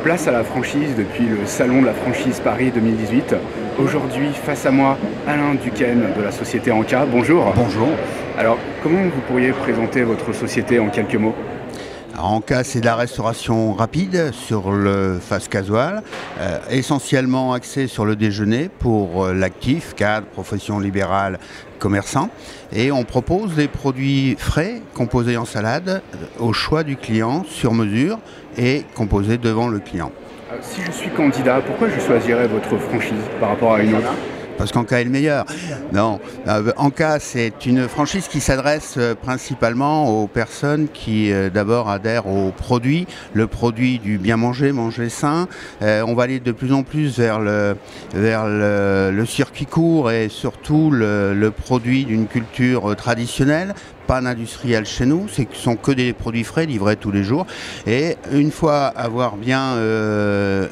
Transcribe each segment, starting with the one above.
Place à la franchise depuis le Salon de la franchise Paris 2018. Aujourd'hui, face à moi, Alain Duquesne de la société Anka. Bonjour. Bonjour. Alors, comment vous pourriez présenter votre société en quelques mots ? Alors, Anka, c'est de la restauration rapide sur le fast casual, essentiellement axé sur le déjeuner pour l'actif, cadre, profession libérale, commerçant. Et on propose des produits frais, composés en salade, au choix du client, sur mesure et composés devant le client. Si je suis candidat, pourquoi je choisirais votre franchise par rapport à une autre ? Parce qu'Anka est le meilleur. Non, Anka, c'est une franchise qui s'adresse principalement aux personnes qui d'abord adhèrent au produit, le produit du bien manger, manger sain. On va aller de plus en plus vers le circuit court et surtout le produit d'une culture traditionnelle. Pas d'industriel chez nous, ce sont que des produits frais livrés tous les jours. Et une fois avoir bien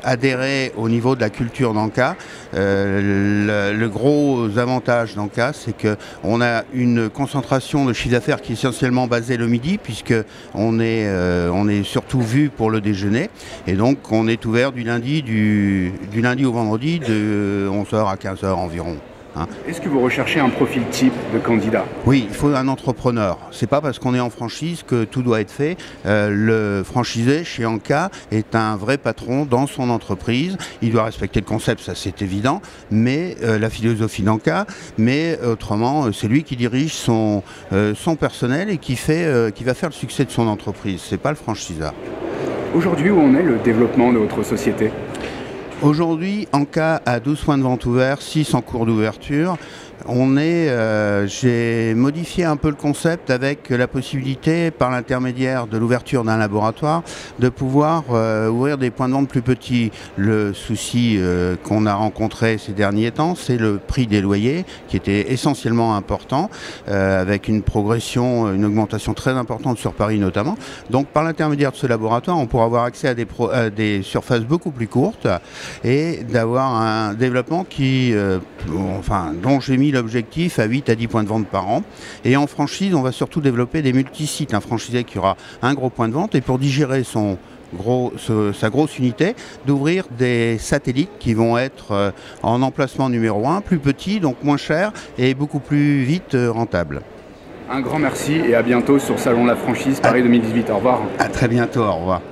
adhéré au niveau de la culture d'Anka, le gros avantage d'Anka, c'est qu'on a une concentration de chiffre d'affaires qui est essentiellement basée le midi, puisque on est surtout vu pour le déjeuner. Et donc on est ouvert du lundi au vendredi de 11h à 15h environ. Est-ce que vous recherchez un profil type de candidat ? Oui, il faut un entrepreneur. C'est pas parce qu'on est en franchise que tout doit être fait. Le franchisé chez Anka est un vrai patron dans son entreprise. Il doit respecter le concept, ça c'est évident, mais la philosophie d'Anka. Mais autrement, c'est lui qui dirige son personnel et qui va faire le succès de son entreprise. C'est pas le franchiseur. Aujourd'hui, où en est le développement de votre société ? Aujourd'hui, Anka a 12 points de vente ouverts, 6 en cours d'ouverture. J'ai modifié un peu le concept avec la possibilité, par l'intermédiaire de l'ouverture d'un laboratoire, de pouvoir ouvrir des points de vente plus petits. Le souci qu'on a rencontré ces derniers temps, c'est le prix des loyers, qui était essentiellement important, avec une progression, une augmentation très importante sur Paris notamment. Donc par l'intermédiaire de ce laboratoire, on pourra avoir accès à des surfaces beaucoup plus courtes et d'avoir un développement dont j'ai mis l'objectif à 8 à 10 points de vente par an. Et en franchise, on va surtout développer des multisites. Un franchisé qui aura un gros point de vente et pour digérer sa grosse unité, d'ouvrir des satellites qui vont être en emplacement numéro 1, plus petits, donc moins chers et beaucoup plus vite rentables. Un grand merci et à bientôt sur Salon de la franchise Paris 2018. Au revoir. À très bientôt, au revoir.